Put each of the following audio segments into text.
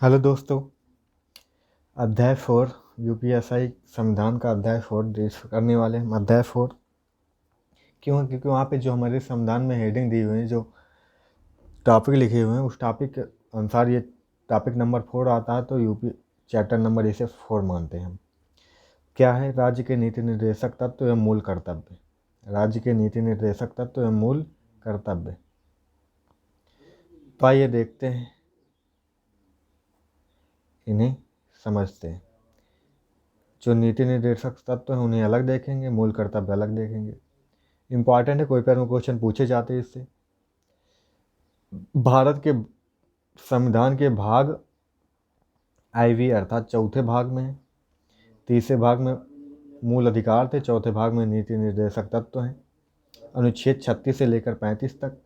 Hello दोस्तों। अध्याय 4 UPSI संविधान का अध्याय 4 डिस्कस करने वाले हैं। अध्याय 4 क्यों? क्योंकि वहाँ पे जो हमारे संविधान में हेडिंग दी हुई है, जो टॉपिक लिखे हुए हैं, उस टॉपिक के अनुसार ये टॉपिक नंबर 4 आता है, तो यूपी चैप्टर नंबर इसे 4 मानते हैं हम। क्या है? राज्य के नीति निर्देशक तत्व एवं मूल कर्तव्य। राज्य के नीति निर्देशक तत्व एवं मूल कर्तव्य। तो आइए देखते हैं, इन्हें समझते हैं। जो नीति निर्देशक तत्व हैं उन्हें अलग देखेंगे, मूल कर्तव्य अलग देखेंगे। इम्पॉर्टेंट है, कोई पेपर में क्वेश्चन पूछे जाते हैं इससे। भारत के संविधान के भाग IV अर्थात चौथे भाग में है। तीसरे भाग में मूल अधिकार थे, चौथे भाग में नीति निर्देशक तत्व हैं। अनुच्छेद 36 से लेकर 35 तक,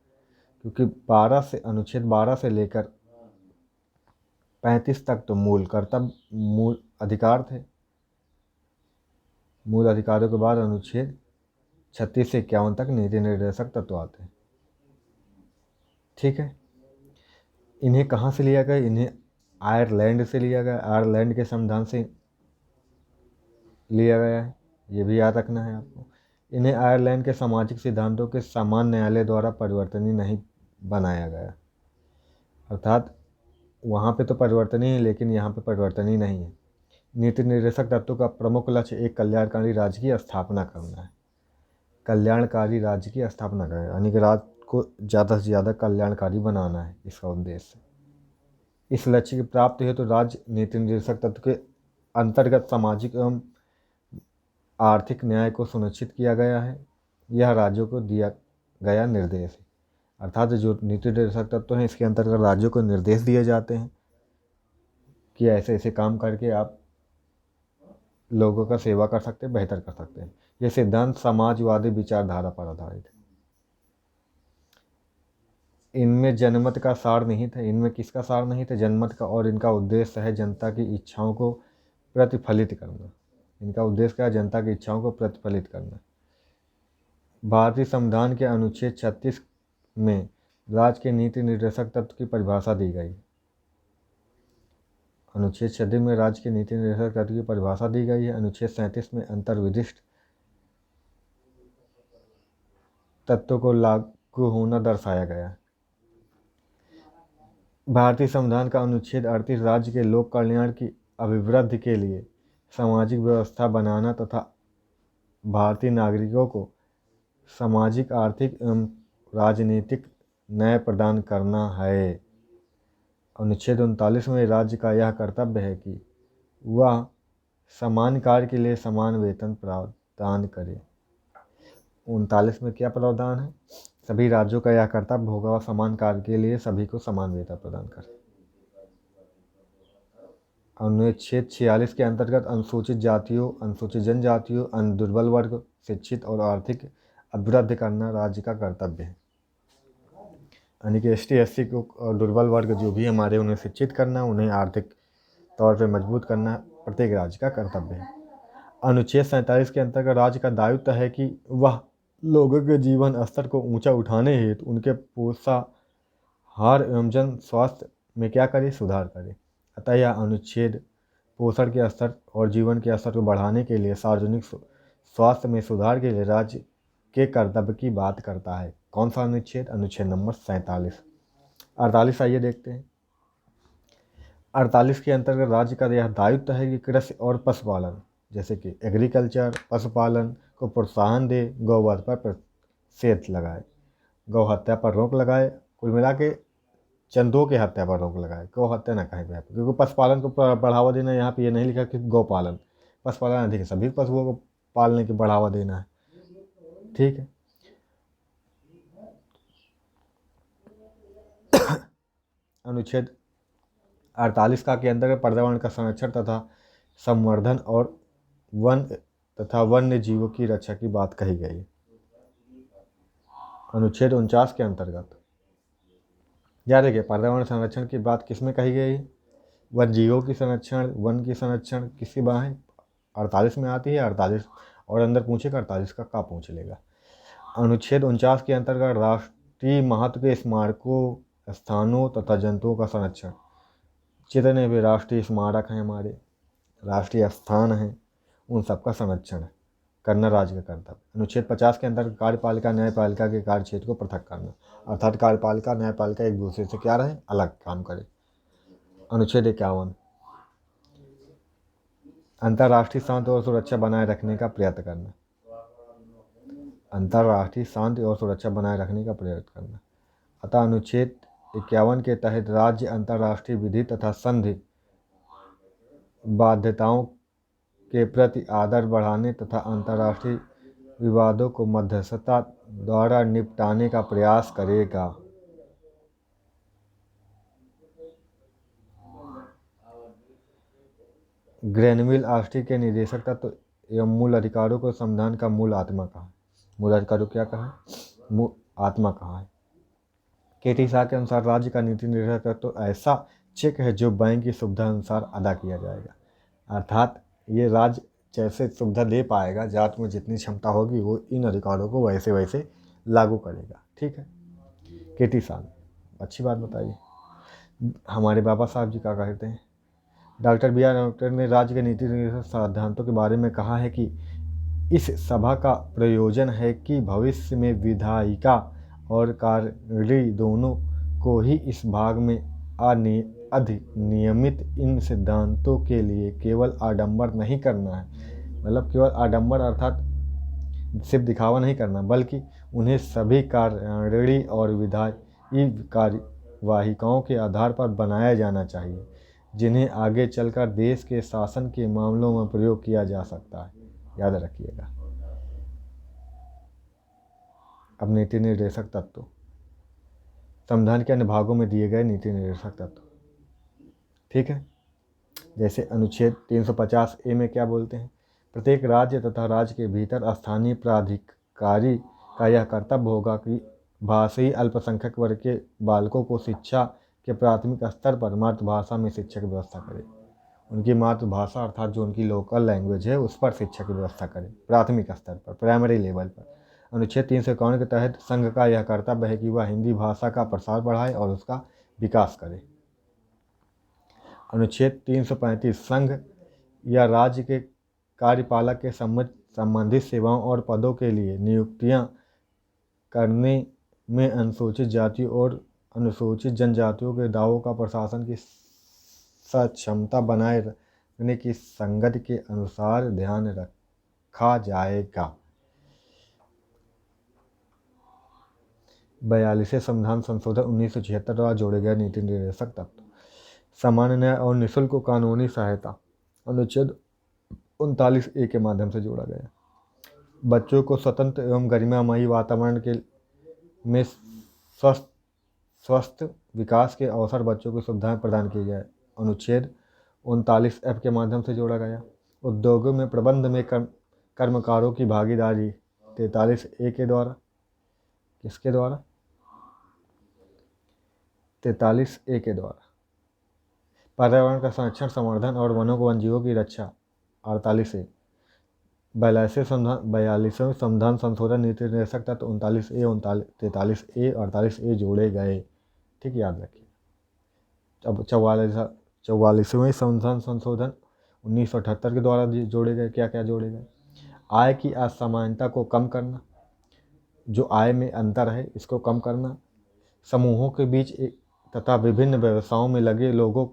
क्योंकि अनुच्छेद 12 से लेकर 35 तक तो मूल अधिकार थे। मूल अधिकारों के बाद अनुच्छेद 36 से 51 तक नीति निर्देशक तत्व आते हैं। ठीक है। इन्हें कहाँ से लिया गया? इन्हें आयरलैंड से लिया गया, आयरलैंड के संविधान से लिया गया है, ये भी याद रखना है आपको। इन्हें आयरलैंड के सामाजिक सिद्धांतों के समान न्यायालय द्वारा परिवर्तनीय नहीं बनाया गया, अर्थात वहाँ पे तो परिवर्तनीय है लेकिन यहाँ पे परिवर्तनीय नहीं है। नीति निर्देशक तत्वों का प्रमुख लक्ष्य एक कल्याणकारी राज्य की स्थापना करना है। कल्याणकारी राज्य की स्थापना करना, यानी कि राज्य को ज़्यादा से ज़्यादा कल्याणकारी बनाना है इसका उद्देश्य। इस लक्ष्य की प्राप्ति हेतु राज्य नीति निर्देशक तत्व के अंतर्गत सामाजिक एवं आर्थिक न्याय को सुनिश्चित किया गया है। यह राज्यों को दिया गया निर्देश है, अर्थात जो नीति निर्देशक तत्व हैं इसके अंतर्गत राज्यों को निर्देश दिए जाते हैं कि ऐसे ऐसे काम करके आप लोगों का सेवा कर सकते हैं, बेहतर कर सकते हैं। ये सिद्धांत समाजवादी विचारधारा पर आधारित है। इनमें जनमत का सार निहित है। इनमें किसका सार निहित है? जनमत का। और इनका उद्देश्य है जनता की इच्छाओं को प्रतिफलित करना। इनका उद्देश्य क्या है? जनता की इच्छाओं को प्रतिफलित करना। भारतीय संविधान के अनुच्छेद 36 में राज्य के नीति निर्देशक तत्व की परिभाषा दी गई। अनुच्छेद 36 में राज्य के नीति निर्देशक तत्व की परिभाषा दी गई है। अनुच्छेद 37 में अंतर्विशिष्ट तत्वों को लागू होना दर्शाया गया है। भारतीय संविधान का अनुच्छेद 38 राज्य के लोक कल्याण की अभिवृद्धि के लिए सामाजिक व्यवस्था बनाना तथा भारतीय नागरिकों को सामाजिक, आर्थिक एवं राजनीतिक न्याय प्रदान करना है। अनुच्छेद 39 में राज्य का यह कर्तव्य है कि वह समान कार्य के लिए समान वेतन प्रदान करे। 39 में क्या प्रावधान है? सभी राज्यों का यह कर्तव्य होगा, वह समान कार्य के लिए सभी को समान वेतन प्रदान करे। अनुच्छेद 46 के अंतर्गत अनुसूचित जातियों, अनुसूचित जनजातियों, अन्य दुर्बल वर्ग, शिक्षित और आर्थिक अभिवृद्धि करना राज्य का कर्तव्य है। यानी कि ST SC को और दुर्बल वर्ग जो भी हमारे, उन्हें शिक्षित करना, उन्हें आर्थिक तौर पर मजबूत करना प्रत्येक राज्य का कर्तव्य है। अनुच्छेद 47 के अंतर्गत राज्य का दायित्व है कि वह लोगों के जीवन स्तर को ऊंचा उठाने हेतु उनके पोषाहार एवं जन स्वास्थ्य में क्या करे? सुधार करे। अतः यह अनुच्छेद पोषण के स्तर और जीवन के स्तर को बढ़ाने के लिए, सार्वजनिक स्वास्थ्य में सुधार के लिए राज्य के कर्तव्य की बात करता है। कौन सा अनुच्छेद? अनुच्छेद नंबर 47। 48 आइए देखते हैं। 48 के अंतर्गत राज्य का यह दायित्व है कि कृषि और पशुपालन, जैसे कि एग्रीकल्चर, पशुपालन को प्रोत्साहन दे, गौवध पर प्रतिषेध लगाए, गौ हत्या पर रोक लगाए। कुल मिला के चंदों की हत्या पर रोक लगाए, गौ हत्या न कहीं पे, क्योंकि पशुपालन को बढ़ावा देना। यहाँ पे ये नहीं लिखा कि गौपालन, पशुपालन अधिक है, सभी पशुओं को पालने की बढ़ावा देना है। ठीक है। अनुच्छेद 48 का के अंतर्गत पर्यावरण का संरक्षण तथा संवर्धन और वन तथा वन्य जीवों की रक्षा की बात कही गई। अनुच्छेद 49 के अंतर्गत याद रखिए, पर्यावरण संरक्षण की बात किसमें कही गई? वन जीवों की संरक्षण, वन की संरक्षण किसकी बात है? 48 में आती है। 48 और अंदर पूछेगा 48 का पूछ लेगा। अनुच्छेद 49 के अंतर्गत राष्ट्रीय महत्व के स्मारकों, स्थानों तथा जंतुओं का संरक्षण जितने भी राष्ट्रीय स्मारक हैं, हमारे राष्ट्रीय स्थान हैं, उन सबका संरक्षण करना राज्य का कर्तव्य। अनुच्छेद 50 के अंतर्गत कार्यपालिका न्यायपालिका के कार्य क्षेत्र को पृथक करना, अर्थात कार्यपालिका न्यायपालिका एक दूसरे से क्या रहे, अलग काम करे। अनुच्छेद 51 अंतर्राष्ट्रीय शांति और सुरक्षा बनाए रखने का प्रयत्न करना, अंतर्राष्ट्रीय शांति और सुरक्षा बनाए रखने का प्रयत्न करना। अतः अनुच्छेद 51 के तहत राज्य अंतर्राष्ट्रीय विधि तथा संधि बाध्यताओं के प्रति आदर बढ़ाने तथा अंतर्राष्ट्रीय विवादों को मध्यस्थता द्वारा निपटाने का प्रयास करेगा। ग्रेनविल ऑस्ट्री के निदेशक तत्व एवं मूल अधिकारों को संविधान का मूल आत्मा कहा है। मूल अधिकारों क्या कहा है, मूल आत्मा कहा है। केटी शाह के अनुसार राज्य का नीति निर्धारक तत्व ऐसा चेक है जो बैंक की सुविधा अनुसार अदा किया जाएगा, अर्थात ये राज्य जैसे सुविधा दे पाएगा, जात में जितनी क्षमता होगी वो इन अधिकारों को वैसे वैसे लागू करेगा। ठीक है, केटी शाह अच्छी बात बताइए। हमारे बाबा साहब जी क्या कहते हैं, डॉक्टर बी आर अम्बेडकर ने राज्य के नीति निर्देशक सिद्धांतों के बारे में कहा है कि इस सभा का प्रयोजन है कि भविष्य में विधायिका और कार्यकारी दोनों को ही इस भाग में अधिनियमित इन सिद्धांतों के लिए केवल आडंबर नहीं करना है, मतलब केवल आडंबर अर्थात सिर्फ दिखावा नहीं करना, बल्कि उन्हें सभी कार्यकारी और विधायी कार्यवाहिकाओं के आधार पर बनाया जाना चाहिए जिन्हें आगे चलकर देश के शासन के मामलों में प्रयोग किया जा सकता है। याद रखिएगा। अब नीति निर्देशक तत्व, संविधान के अन्य भागों में दिए गए नीति निर्देशक तत्व। ठीक है, जैसे अनुच्छेद 350A में क्या बोलते हैं, प्रत्येक राज्य तथा राज्य के भीतर स्थानीय प्राधिकारी का यह कर्तव्य होगा कि भाषाई अल्पसंख्यक वर्ग के बालकों को शिक्षा के प्राथमिक स्तर पर मातृभाषा में शिक्षा की व्यवस्था करे। उनकी मातृभाषा अर्थात जो उनकी लोकल लैंग्वेज है उस पर शिक्षा की व्यवस्था करें, प्राथमिक स्तर पर, प्राइमरी लेवल पर। अनुच्छेद 351 के तहत संघ का यह कर्तव्य है कि वह हिंदी भाषा का प्रसार बढ़ाए और उसका विकास करे। अनुच्छेद 335 संघ या राज्य के कार्यपालक के संबंधित सेवाओं और पदों के लिए नियुक्तियां करने में अनुसूचित जातियों और अनुसूचित जनजातियों के दावों का प्रशासन की सक्षमता बनाए रखने की संगति के अनुसार ध्यान रखा जाएगा। 42वें संविधान संशोधन 1976 द्वारा जोड़े गए नीति निर्देशक तत्व, सामान्य न्याय और निःशुल्क कानूनी सहायता अनुच्छेद 39A के माध्यम से जोड़ा गया। बच्चों को स्वतंत्र एवं गरिमामयी वातावरण के में स्वस्थ विकास के अवसर बच्चों की सुविधाएं प्रदान की जाए, अनुच्छेद 39F के माध्यम से जोड़ा गया। उद्योगों में प्रबंध में कर्मकारों की भागीदारी 43A के द्वारा, किसके द्वारा, 43A के द्वारा। पर्यावरण का संरक्षण, संवर्धन और वनों को वन्यजीवों की रक्षा 48A। 42वें संविधान संशोधन नीति निर्देशक तत्व 39A, 43A, 48A जोड़े गए। ठीक, याद रखिए। अब 44वें संविधान संशोधन 1978 के द्वारा जोड़े गए। क्या क्या जोड़े गए, आय की असमानता को कम करना, जो आय में अंतर है इसको कम करना, समूहों के बीच तथा विभिन्न व्यवसायों में लगे लोगों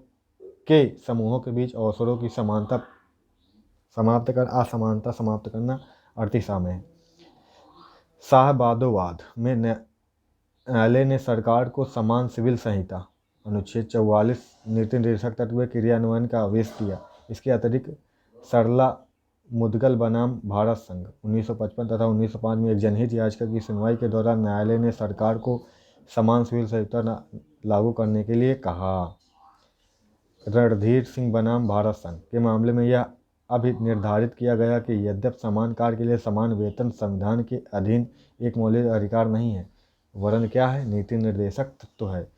के समूहों के बीच अवसरों की असमानता समाप्त करना 38A में है। शाहबादोवाद में न्यायालय ने सरकार को समान सिविल संहिता अनुच्छेद 44 नीति निर्देशक तत्व क्रियान्वयन का आदेश दिया। इसके अतिरिक्त सरला मुदगल बनाम भारत संघ 1955 तथा 1905 में एक जनहित याचिका की सुनवाई के दौरान न्यायालय ने सरकार को समान सिविल संहिता लागू करने के लिए कहा। रणधीर सिंह बनाम भारत संघ के मामले में यह अभी निर्धारित किया गया कि यद्यपि समान कार्य के लिए समान वेतन संविधान के अधीन एक मौलिक अधिकार नहीं है, वरन क्या है, नीति निर्देशक तत्व है,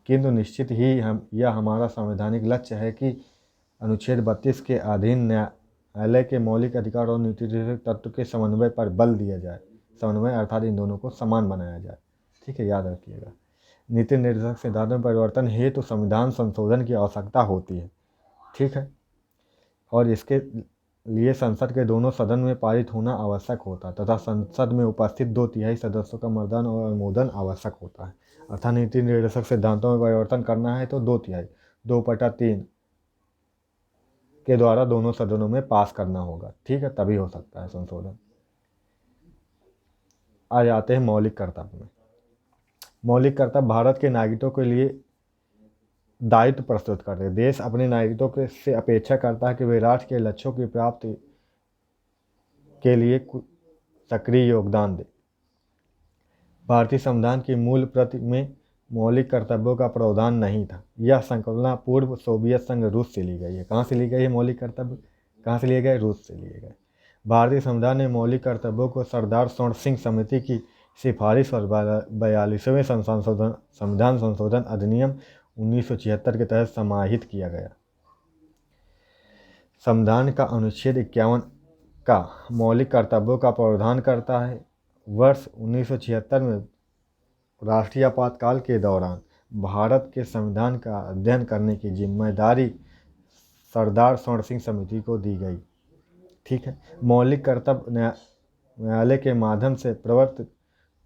किंतु निश्चित ही यह हमारा संवैधानिक लक्ष्य है कि अनुच्छेद 32 के अधीन न्यायालय के मौलिक अधिकार और नीति निर्देशक तत्व के समन्वय पर बल दिया जाए। समन्वय अर्थात इन दोनों को समान बनाया जाए। ठीक है, याद रखिएगा। नीति निर्देशक सिद्धांतों में परिवर्तन हेतु तो संविधान संशोधन की आवश्यकता होती है, ठीक है, और इसके लिए संसद के दोनों सदन में पारित होना आवश्यक होता है तथा संसद में उपस्थित 2/3 सदस्यों का मतदान और अनुमोदन आवश्यक होता है। अर्थात नीति निर्देशक सिद्धांतों में परिवर्तन करना है तो 2/3 2/3 के द्वारा दोनों सदनों में पास करना होगा, ठीक है, तभी हो सकता है संशोधन। आ जाते हैं मौलिक कर्तव्य में। मौलिक कर्तव्य भारत के नागरिकों के लिए दायित्व प्रस्तुत करते हैं। देश अपने नागरिकों से अपेक्षा करता है कि वे राष्ट्र के लक्ष्यों की प्राप्ति के लिए सक्रिय योगदान दें। भारतीय संविधान की मूल प्रति में मौलिक कर्तव्यों का प्रावधान नहीं था। यह संकल्पना पूर्व सोवियत संघ रूस से ली गई है। कहाँ से ली गई है मौलिक कर्तव्य? कहाँ से लिए गए? रूस से लिए गए। भारतीय संविधान ने मौलिक कर्तव्यों को सरदार स्वर्ण सिंह समिति की सिफारिश और 42वें संविधान संशोधन अधिनियम 1976 के तहत समाहित किया गया। संविधान का अनुच्छेद 51 का मौलिक कर्तव्यों का प्रावधान करता है। वर्ष 1976 में राष्ट्रीय आपातकाल के दौरान भारत के संविधान का अध्ययन करने की जिम्मेदारी सरदार स्वर्ण सिंह समिति को दी गई, ठीक है। मौलिक कर्तव्य न्यायालय के माध्यम से प्रवर्तित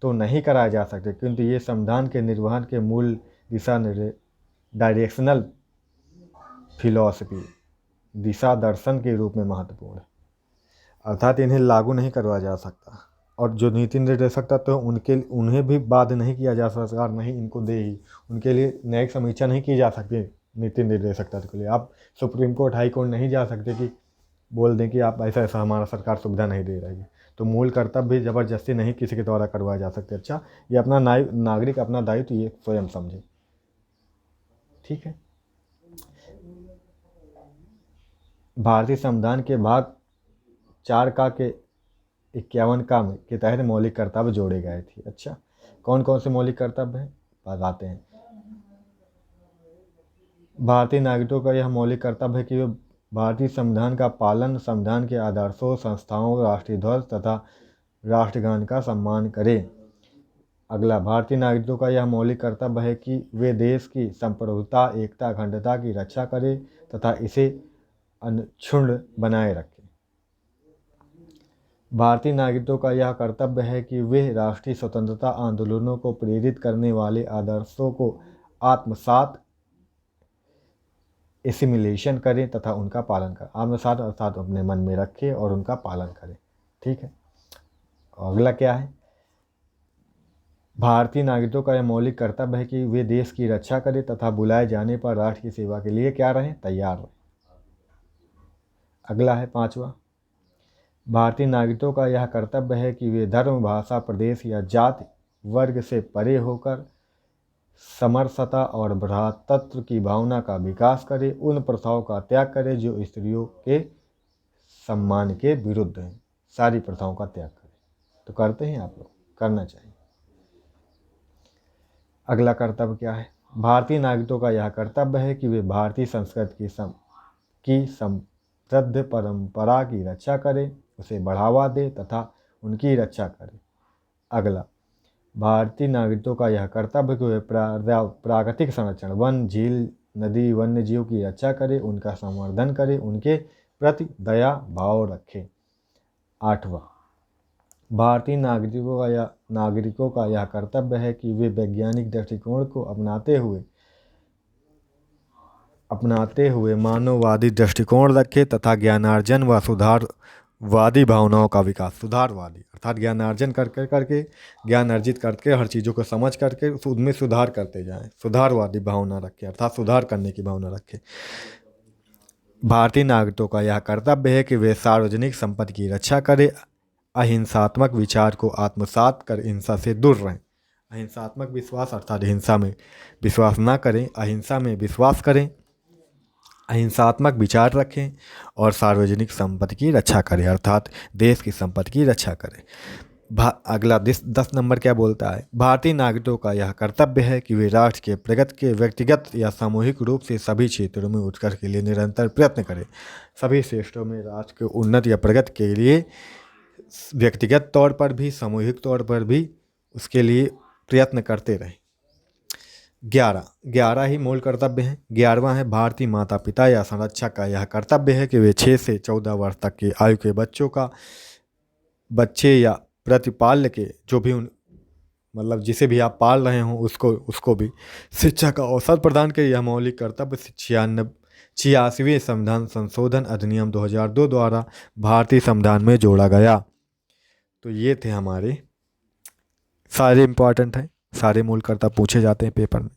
तो नहीं कराए जा सकते, किंतु ये संविधान के निर्वहन के मूल दिशा डायरेक्शनल फिलॉसफी दिशा दर्शन के रूप में महत्वपूर्ण है। अर्थात इन्हें लागू नहीं करवाया जा सकता, और जो नीति निर्देशक तत्व तो उन्हें भी बाध्य नहीं किया जा सकता, सरकार नहीं इनको दे ही, उनके लिए न्यायिक समीक्षा नहीं की जा सकती। नीति निर्देशक तत्व के लिए आप सुप्रीम कोर्ट हाई कोर्ट नहीं जा सकते कि बोल दें कि आप ऐसा ऐसा हमारा सरकार सुविधा नहीं दे रही है। तो मूल कर्तव्य भी ज़बरदस्ती नहीं किसी के द्वारा करवाए जा सकते। अच्छा, ये अपना नागरिक अपना दायित्व ये स्वयं समझे, ठीक है। भारतीय संविधान के भाग 4 का के 51 का के तहत मौलिक कर्तव्य जोड़े गए थे। अच्छा, कौन कौन से मौलिक कर्तव्य हैं बताते हैं। भारतीय नागरिकों का यह मौलिक कर्तव्य है कि वे भारतीय संविधान का पालन, संविधान के आदर्शों, संस्थाओं, राष्ट्रीय ध्वज तथा राष्ट्रगान का सम्मान करें। अगला, भारतीय नागरिकों का यह मौलिक कर्तव्य है कि वे देश की संप्रभुता, एकता, अखंडता की रक्षा करें तथा इसे अक्षुण्ण बनाए रखें। भारतीय नागरिकों का यह कर्तव्य है कि वे राष्ट्रीय स्वतंत्रता आंदोलनों को प्रेरित करने वाले आदर्शों को आत्मसात एसिमिलेशन करें तथा उनका पालन करें। आत्मसात अर्थात अपने मन में रखें और उनका पालन करें, ठीक है। अगला क्या है? भारतीय नागरिकों का यह मौलिक कर्तव्य है कि वे देश की रक्षा करें तथा बुलाए जाने पर राष्ट्र की सेवा के लिए क्या रहें? तैयार रहें। अगला है 5वां, भारतीय नागरिकों का यह कर्तव्य है कि वे धर्म, भाषा, प्रदेश या जाति वर्ग से परे होकर समरसता और भ्रातृत्व की भावना का विकास करें, उन प्रथाओं का त्याग करें जो स्त्रियों के सम्मान के विरुद्ध हैं। सारी प्रथाओं का त्याग करें। तो करते हैं आप लोग? करना चाहिए। अगला कर्तव्य क्या है? भारतीय नागरिकों का यह कर्तव्य है कि वे भारतीय संस्कृति की समृद्ध परंपरा की रक्षा करें, उसे बढ़ावा दें तथा उनकी रक्षा करें। अगला, भारतीय नागरिकों का यह कर्तव्य है कि वे प्राकृतिक संरक्षण, वन, झील, नदी, वन्य जीव की रक्षा करें, उनका संवर्धन करें, उनके प्रति दया भाव रखें। 8वां, भारतीय नागरिकों का यह कर्तव्य है कि वे वैज्ञानिक दृष्टिकोण को अपनाते हुए मानववादी दृष्टिकोण रखें तथा ज्ञानार्जन व सुधारवादी भावनाओं का विकास, सुधारवादी अर्थात ज्ञानार्जन करके ज्ञान अर्जित करके हर चीज़ों को समझ करके उनमें सुधार करते जाएं, सुधारवादी भावना रखें अर्थात सुधार करने की भावना रखें। भारतीय नागरिकों का यह कर्तव्य है कि वे सार्वजनिक संपत्ति की रक्षा करें, अहिंसात्मक विचार को आत्मसात कर हिंसा से दूर रहें। अहिंसात्मक विश्वास अर्थात हिंसा में विश्वास ना करें, अहिंसा में विश्वास करें, अहिंसात्मक विचार रखें और सार्वजनिक संपत्ति की रक्षा करें अर्थात देश की संपत्ति की रक्षा करें। अगला 10 नंबर क्या बोलता है? भारतीय नागरिकों का यह कर्तव्य है कि वे राष्ट्र के प्रगति के व्यक्तिगत या सामूहिक रूप से सभी क्षेत्रों में उत्कर्ष के लिए निरंतर प्रयत्न करें। सभी क्षेत्रों में राष्ट्र के उन्नति या प्रगति के लिए व्यक्तिगत तौर पर भी सामूहिक तौर पर भी उसके लिए प्रयत्न करते रहें। 11 ही मूल कर्तव्य हैं। 11वां है भारतीय माता पिता या संरक्षक का यह कर्तव्य है कि वे 6 से 14 वर्ष तक की आयु के बच्चे या प्रतिपाल्य के जो भी उन मतलब जिसे भी आप पाल रहे हो उसको भी शिक्षा का अवसर प्रदान करें। यह मौलिक कर्तव्य 86वें संविधान संशोधन अधिनियम 2002 द्वारा भारतीय संविधान में जोड़ा गया। तो ये थे हमारे सारे इम्पोर्टेंट हैं, सारे मूल कर्तव्य पूछे जाते हैं पेपर में।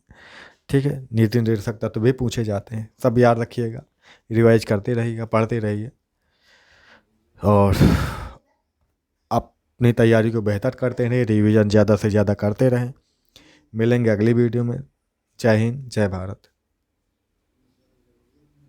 ठीक है, नीति निर्देशक तत्व भी पूछे जाते हैं, सब याद रखिएगा, रिवाइज करते रहिएगा, पढ़ते रहिए और अपनी तैयारी को बेहतर करते रहें, रिवीजन ज़्यादा से ज़्यादा करते रहें। मिलेंगे अगली वीडियो में। जय हिंद, जय भारत।